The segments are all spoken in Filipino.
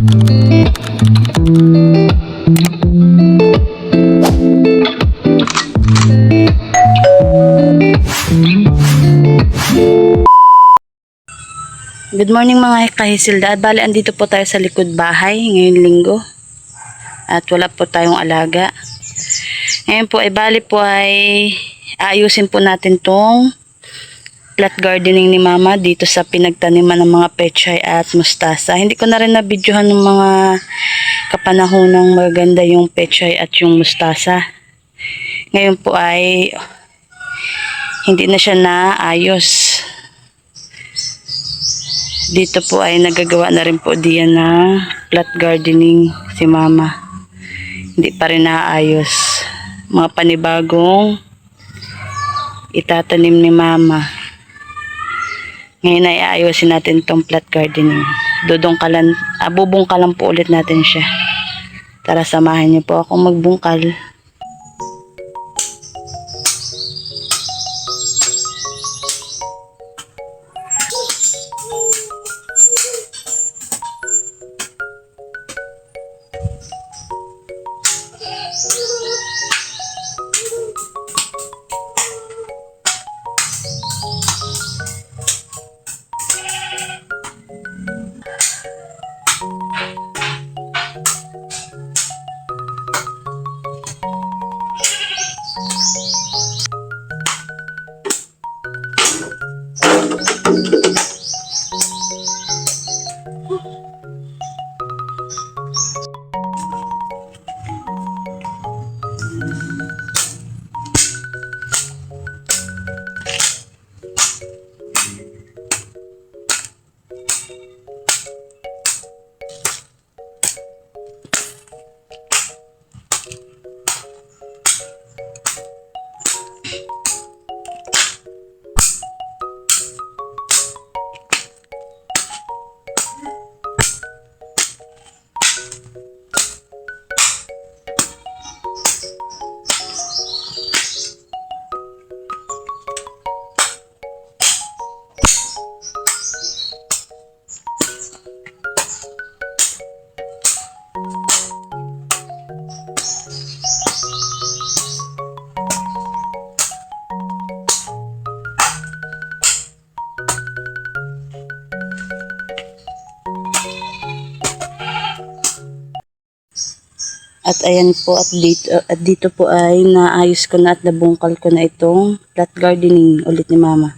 Good morning mga kahisilda. At bali andito po tayo sa likod bahay ngayong linggo. At wala po tayong alaga. Ngayon po ay bali po ay ayusin po natin tong plot gardening ni mama dito sa pinagtaniman ng mga pechay at mustasa. Hindi ko na rin na-videohan ng mga kapanahonang maganda yung pechay at yung mustasa. Ngayon po ay hindi na siya naayos. Dito po ay nagagawa na rin po diyan ng plot gardening si mama. Hindi pa rin naayos. Mga panibagong itatanim ni mama. Ngayon ay aayusin natin itong plot gardening. Bubungkalan po ulit natin siya. Tara, samahan niyo po ako magbungkal. At ayan po, at dito po ay naayos ko na at nabungkal ko na itong plot gardening ulit ni mama.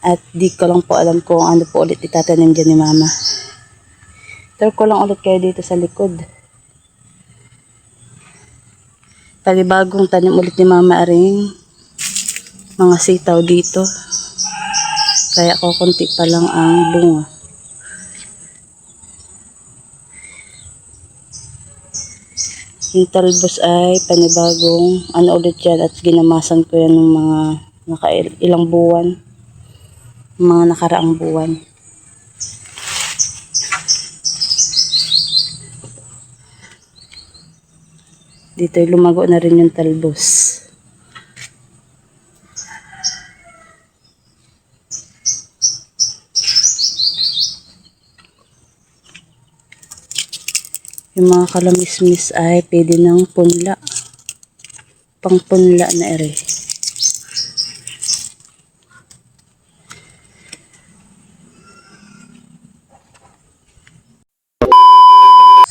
At di ko lang po alam kung ano po ulit itatanim dyan ni mama. Tara ko lang ulit kayo dito sa likod. Bagong tanim ulit ni mama rin mga sitaw dito. Kaya ko konti pa lang ang bunga. Yung talbos ay panibagong ulit yan at ginamasan ko yan ng mga ilang buwan, mga nakaraang buwan. Dito ay lumago na rin yung talbos. Yung mga kalamismis ay pwede ng punla. Pang punla na ere.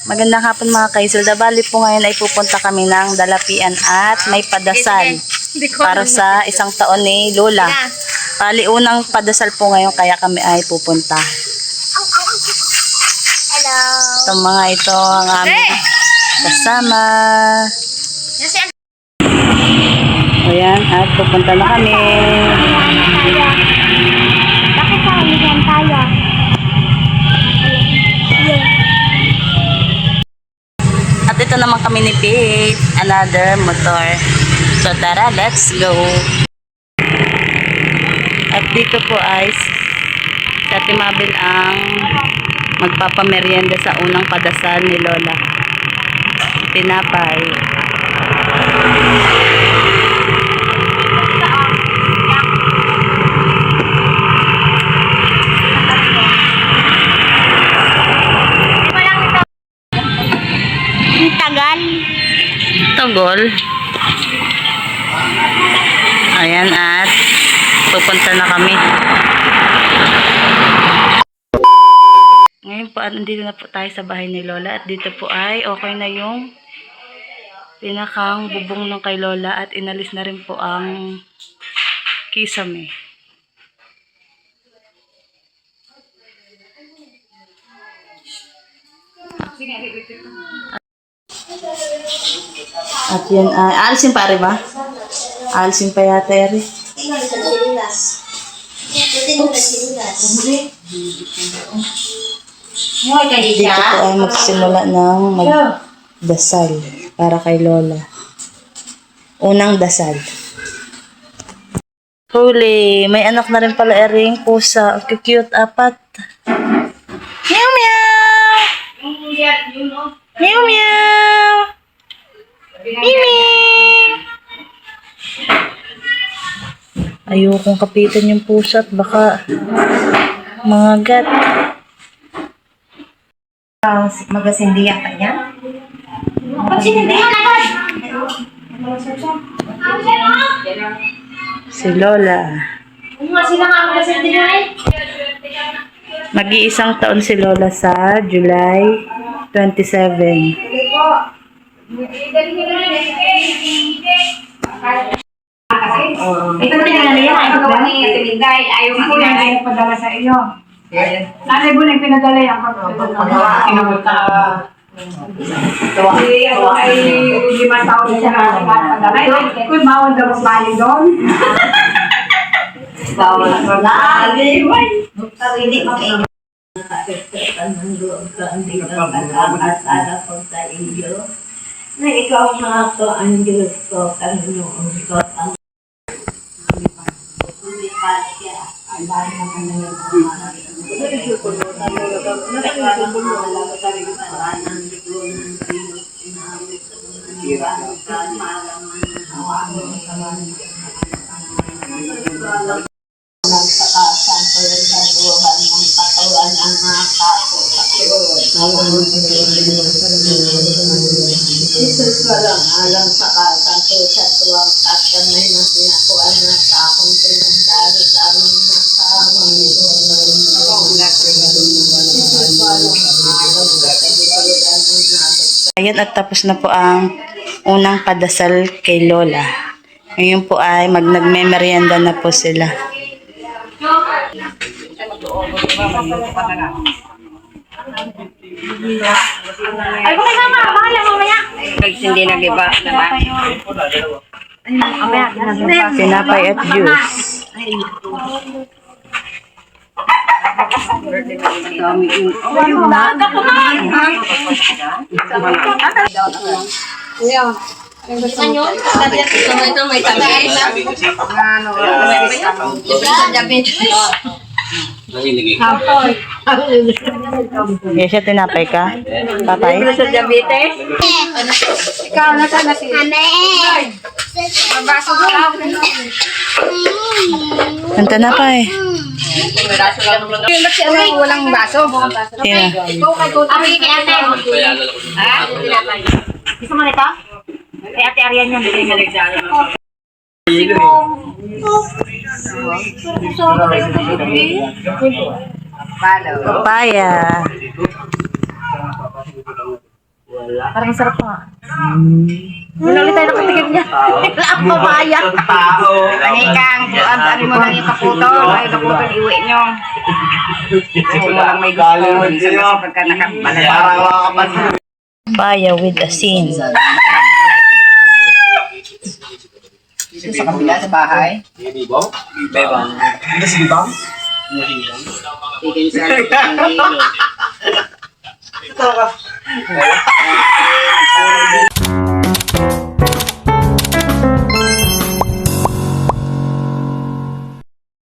Magandang hapon mga kaisilda. Bali po ngayon ay pupunta kami ng Dalapian at may padasal para sa isang taon ni Lola. Bali unang padasal po ngayon kaya kami ay pupunta. Itong mga ito ang aming kasama. Ayan, at pupunta na kami. Bakit kami yan tayo? At ito naman kami ni Pete, another motor. So tara, let's go. At dito po ay sa Timabel ang magpapamerienda sa unang padasal ni Lola. Tinapay. Togol. Ayan, at pupunta na kami. Ngayon po, nandito na po tayo sa bahay ni Lola. At dito po ay okay na yung pinakang bubong ng kay Lola. At inalis na rin po ang kisame. At yan ay, alisin pa rin ba? Alisin pa yata rin. Dito po ay magsimula ng magdasal para kay Lola. Unang dasal. Huli, may anak na rin pala ering pusa. Cute, apat. Meow meow! Meow meow! Mimi! Ayokong kapitan yung pusa at baka mangagat. Magasindihan ka niya? Pagsindihan agad! Si Lola. Sila nga magasindihan. Mag-iisang taon si Lola sa July 27. Ito na nga niya. Pagkawa ni Tinday, ayaw mo yan. Ayaw padala sa iyo. Nanay mo na yung pinadala yan. Pagkawa. Kinabuta. Ay, 5 taon na siya padala. Kung bawal daw magbayo doon. Bawal na lagi. Hindi mag-ingat. Na ikaw nga ako ang Diyos ko, Panginoon ko, ang nagpakasan ko yung naduhan ng katawan ang mga kapo sa Jesus walang alam sa kasanto sa tuwang kasanay na sinakuan na kakong pinagdali sa aming nasawang Ayan, at tapos na po ang unang padasal kay Lola. Ngayon po ay nagme-merienda na po sila. Ay, kung kasama, bahala mamaya. Hindi nag-iba naman. Sinapay at juice. Maaga ko na. Ito may tabi. Yes, siya tinapay ka? Papay? Sa diabetes. Ikaw, nasa na si... Mabaso ko lang. Ang tinapay. Walang baso. Sino? Abi kay ate. Ha? Gusto mo nito? Kay ate Arian yan. Papaya. Parang sarap pa. Wala ulit tayo nakatigil niya. Ang papaya. Anikang, ano mo lang yung kaputol. Ay, kaputol iwi nyo. Kung walang may gusto. Minsan kasi pagka nakabalala. Papaya with asin. Dito sa kabila sa bahay. Tigil sa